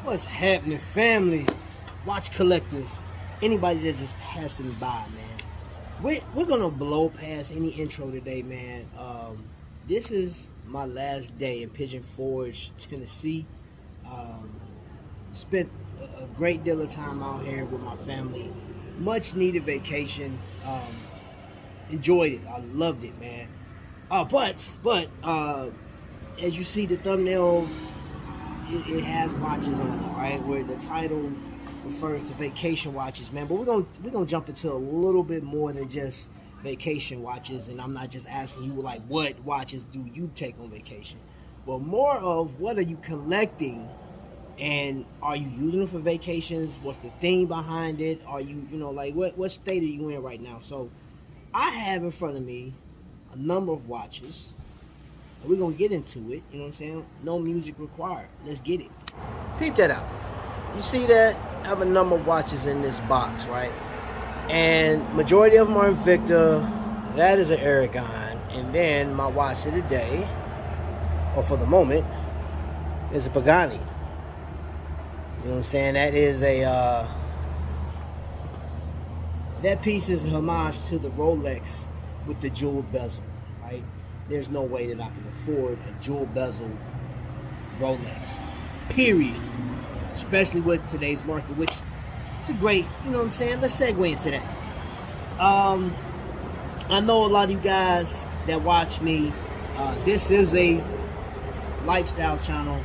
What's happening, family? Watch collectors, anybody that's just passing by, man. We're gonna blow past any intro today, man. This is my last day in Pigeon Forge, Tennessee. Spent a great deal of time out here with my family. Much needed vacation. Enjoyed it. I loved it, man. But as you see the thumbnails, it has watches on it, right? Where the title refers to vacation watches, man. But we're gonna jump into a little bit more than just vacation watches, and I'm not just asking you like what watches do you take on vacation, but more of what are you collecting, and are you using them for vacations? What's the theme behind it? Are you like what state are you in right now? So I have in front of me a number of watches. We're gonna get into it, you know what I'm saying? No music required. Let's get it. Peep that out. You see that? I have a number of watches in this box, right? And majority of them are Invicta. That is an Aragon. And then my watch of the day, or for the moment, is a Pagani. You know what I'm saying? That is a that piece is a homage to the Rolex with the jeweled bezel, right? There's no way that I can afford a jewel bezel Rolex, period. Especially with today's market, which is a great, you know what I'm saying? Let's segue into that. I know a lot of you guys that watch me, this is a lifestyle channel.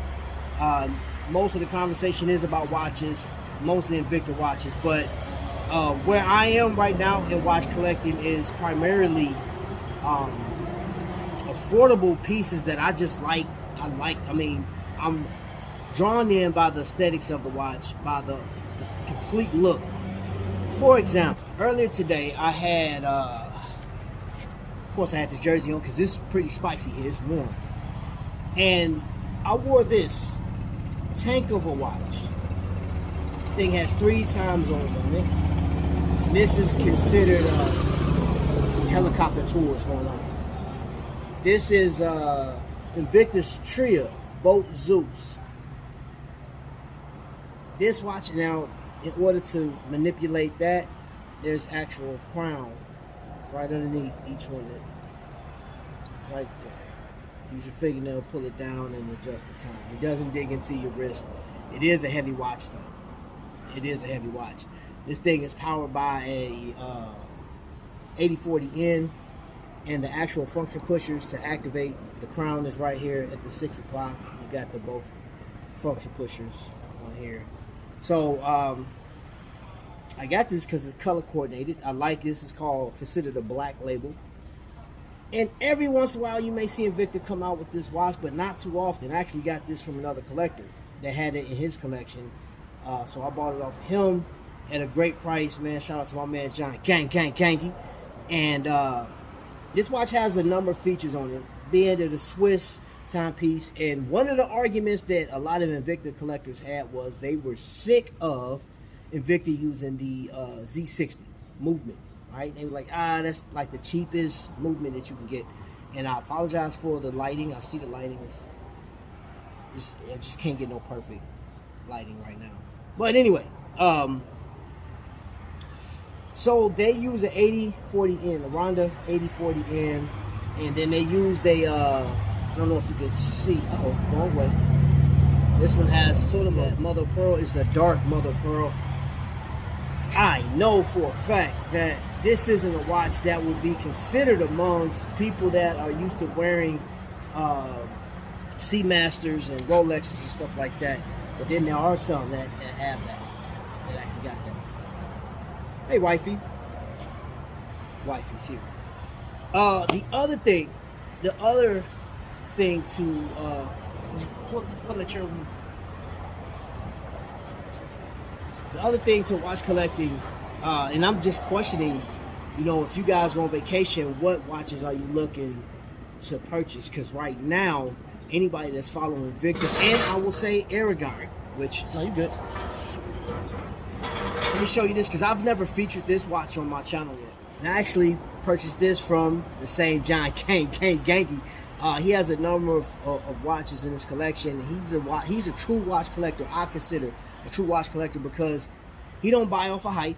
Most of the conversation is about watches, mostly Invicta watches, but where I am right now in watch collecting is primarily affordable pieces that I just like. I mean, I'm drawn in by the aesthetics of the watch, by the complete look. For example, earlier today I had, of course I had this jersey on because it's pretty spicy here, it's warm. And I wore this tank of a watch. This thing has 3 time zones on it. And this is considered helicopter tours going on. This is Invictus Tria Boat Zeus. This watch now, in order to manipulate that, there's actual crown right underneath each one, right there. Use your fingernail, pull it down, and adjust the time. It doesn't dig into your wrist. It is a heavy watch, though. It is a heavy watch. This thing is powered by a 8040N, and the actual function pushers to activate the crown is right here at the 6 o'clock. You got the both function pushers on here. So I got this because it's color coordinated. I like this. It's considered a black label. And every once in a while you may see Invicta come out with this watch, but not too often. I actually got this from another collector that had it in his collection. So I bought it off of him at a great price, man. Shout out to my man John Kangy. And this watch has a number of features on it, being that a Swiss timepiece. And one of the arguments that a lot of Invicta collectors had was they were sick of Invicta using the Z60 movement, right? They were like, that's like the cheapest movement that you can get. And I apologize for the lighting. I see the lighting is I just can't get no perfect lighting right now. But anyway, so they use an 8040N, a Ronda 8040N, and then they use I don't know if you can see. Oh, wrong way. This one has sort of a mother of pearl. It's a dark mother of pearl. I know for a fact that this isn't a watch that would be considered amongst people that are used to wearing Seamasters and Rolexes and stuff like that. But then there are some that have that actually got that. Hey, wifey. Wifey's here. The other thing to pull the chair. The other thing to watch collecting, and I'm just questioning, if you guys go on vacation, what watches are you looking to purchase? Because right now, anybody that's following Victor, and I will say Aragon, which, no, you're good. Let me show you this, because I've never featured this watch on my channel yet. And I actually purchased this from the same John Kangy. He has a number of watches in his collection. He's a true watch collector. I consider a true watch collector because he don't buy off of hype.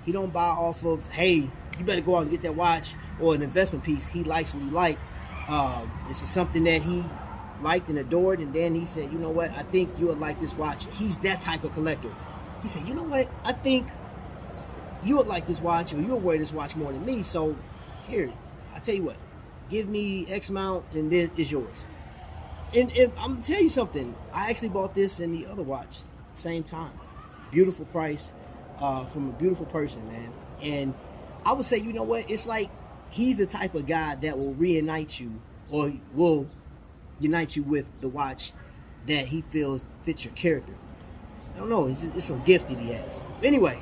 He don't buy off of, hey, you better go out and get that watch, or an investment piece. He likes what he likes. This is something that he liked and adored, and then he said, you know what, I think you would like this watch. He's that type of collector. He said, you know what, I think you would like this watch, or you'll wear this watch more than me, so here, I tell you what, give me X amount and then it's yours. And I'm gonna tell you something, I actually bought this and the other watch same time. Beautiful price, from a beautiful person, man. And I would say, you know what, it's like he's the type of guy that will reunite you, or will unite you with the watch that he feels fits your character. I don't know, it's a gift that he has. Anyway,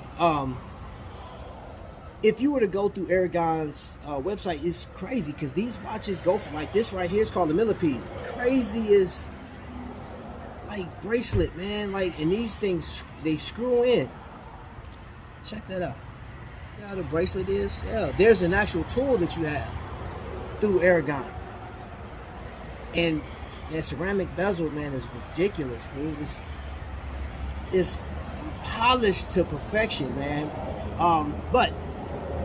if you were to go through Aragon's website, it's crazy because these watches go for, like this right here is called the millipede. Crazy is like bracelet, man. Like, and these things, they screw in. Check that out. You know how the bracelet is? Yeah, there's an actual tool that you have through Aragon. And that ceramic bezel, man, is ridiculous, dude. It's polished to perfection, man. But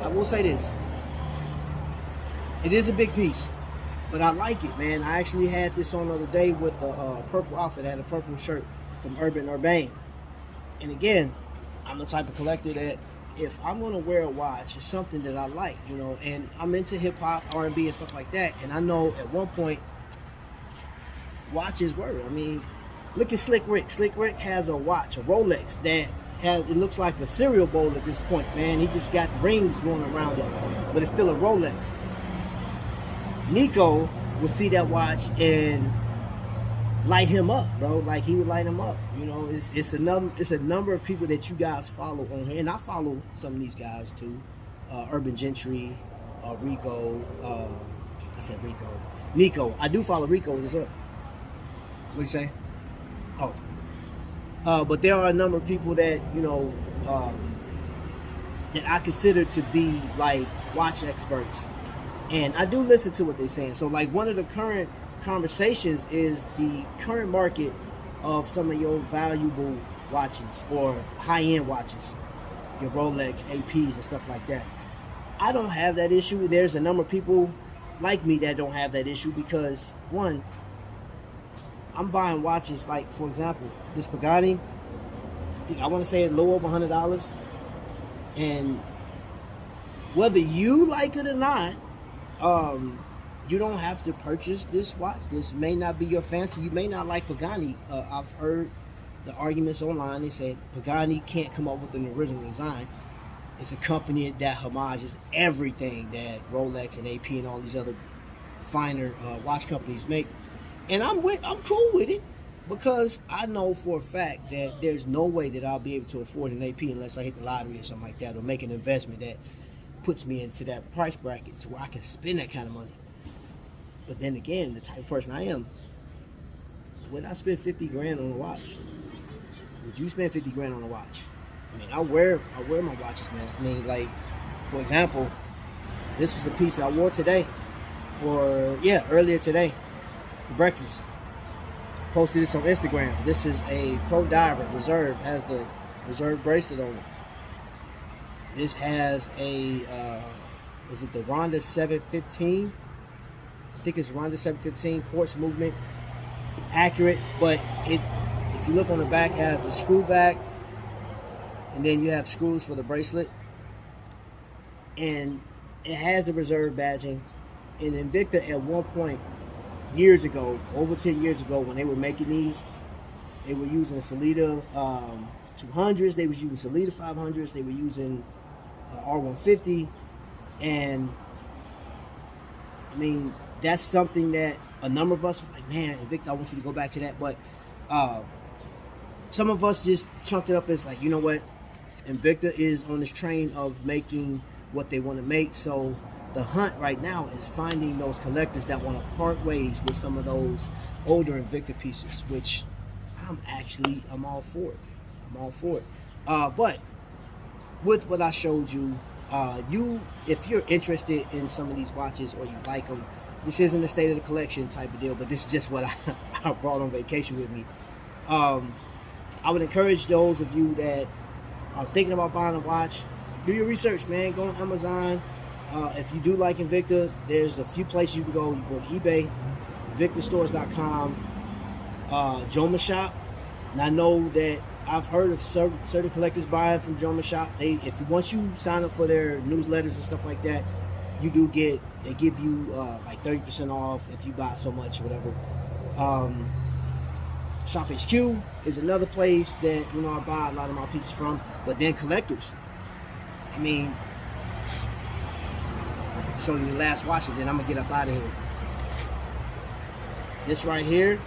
I will say this. It is a big piece, but I like it, man. I actually had this on the other day with a purple outfit. I had a purple shirt from Urban Urbane. And again, I'm the type of collector that if I'm going to wear a watch, it's something that I like, you know. And I'm into hip-hop, R&B, and stuff like that. And I know at one point, watches were. I mean, look at Slick Rick. Slick Rick has a watch, a Rolex, that has, it looks like a cereal bowl at this point, man. He just got rings going around it, but it's still a Rolex. Nico would see that watch and light him up, bro. Like, he would light him up. You know, it's a number of people that you guys follow on here, and I follow some of these guys too. Urban Gentry, Rico. I said Rico. Nico. I do follow Rico as well. What you say? Oh. But there are a number of people that, you know, that I consider to be like watch experts. And I do listen to what they're saying. So like one of the current conversations is the current market of some of your valuable watches or high-end watches, your Rolex, APs and stuff like that. I don't have that issue. There's a number of people like me that don't have that issue because, one, I'm buying watches like, for example, this Pagani, I want to say it's low over $100. And whether you like it or not, you don't have to purchase this watch. This may not be your fancy. You may not like Pagani. I've heard the arguments online. They said Pagani can't come up with an original design. It's a company that homages everything that Rolex and AP and all these other finer watch companies make. And I'm cool with it because I know for a fact that there's no way that I'll be able to afford an AP unless I hit the lottery or something like that, or make an investment that puts me into that price bracket to where I can spend that kind of money. But then again, the type of person I am, would I spend 50 grand on a watch? Would you spend 50 grand on a watch? I mean, I wear my watches, man. I mean, like, for example, this was a piece I wore today, or yeah, earlier today for breakfast. Posted this on Instagram. This is a Pro Diver Reserve, has the Reserve bracelet on it. This has a, was it the Ronda 715? I think it's Ronda 715 quartz movement. Accurate, but if you look on the back, it has the screw back, and then you have screws for the bracelet, and it has the Reserve badging. And Invicta at one point, years ago, over 10 years ago, when they were making these, they were using Salida 200s, they was using Salida 500s, they were using R150, and I mean, that's something that a number of us were like, man, Invicta, I want you to go back to that. But some of us just chunked it up as like, you know what, Invicta is on this train of making what they want to make. So the hunt right now is finding those collectors that want to part ways with some of those older Invicta pieces, which I'm all for it. I'm all for it. But with what I showed you, if you're interested in some of these watches or you like them, this isn't a state of the collection type of deal, but this is just what I brought on vacation with me. I would encourage those of you that are thinking about buying a watch, do your research, man. Go on Amazon. If you do like Invicta, there's a few places you can go. You go to eBay, VictaStores.com, Joma Shop. And I know that I've heard of certain collectors buying from Joma Shop. Once you sign up for their newsletters and stuff like that, you do they give you like 30% off if you buy so much or whatever. Shop HQ is another place that I buy a lot of my pieces from. But then collectors, I mean, show you the last watch and then I'm gonna get up out of here. This right here,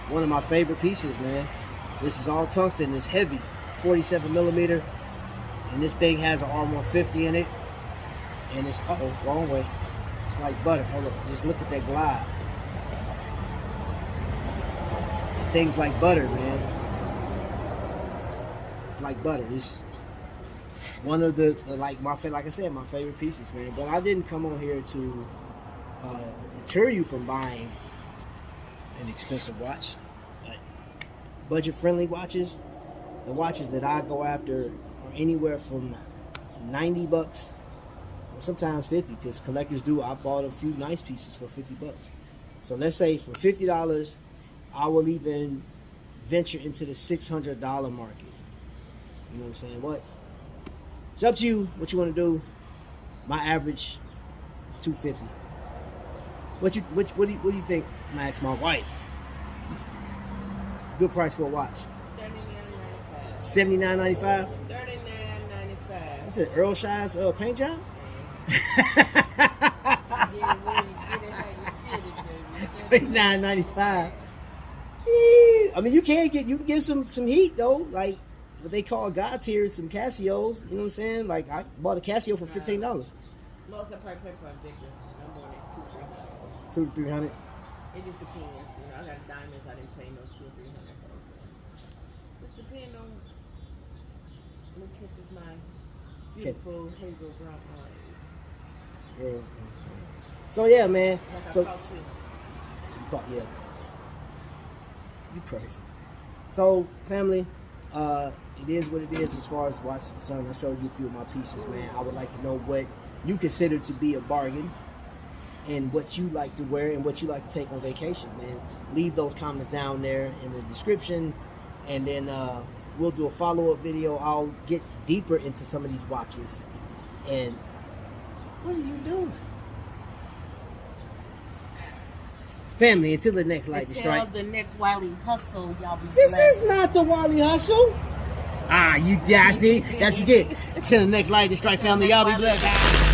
one of my favorite pieces, man. This is all tungsten. It's heavy, 47 millimeter, and this thing has an R150 in it. And it's wrong way. It's like butter. Hold up, just look at that glide. Things like butter, man. It's like butter. It's one of the like I said, my favorite pieces, man. But I didn't come on here to deter you from buying an expensive watch. But budget-friendly watches, the watches that I go after are anywhere from $90, or sometimes $50, because collectors do. I bought a few nice pieces for $50. So let's say for $50. I will even venture into the $600 market. You know what I'm saying? It's up to you what you want to do. My average, $250. What do you think, Max? My wife. Good price for a watch. $79.95. $79.95. $39.95. What's it? Earl Shire's paint job? $39.95. I mean, you can get some heat though, like what they call God tiers, some Casios. You know what I'm saying? Like I bought a Casio for $15. Most I probably pay for a Invicta. I'm more than $200 to $300. $200 to $300. It just depends. I got diamonds. I didn't pay no $200 or $300 for. Just depends on what catches my beautiful hazel brown eyes. So yeah, man. Like So I caught you. You caught, yeah. You crazy. So, family, it is what it is as far as watch is concerned. I showed you a few of my pieces, man. I would like to know what you consider to be a bargain and what you like to wear and what you like to take on vacation, man. Leave those comments down there in the description, and then we'll do a follow-up video. I'll get deeper into some of these watches. And what are you doing? Family, until the next lightning strike. Until the next Wiley Hustle, y'all be This blessed. is not the Wiley Hustle. See? That's it. Until the next lightning strike, family. Y'all be blessed.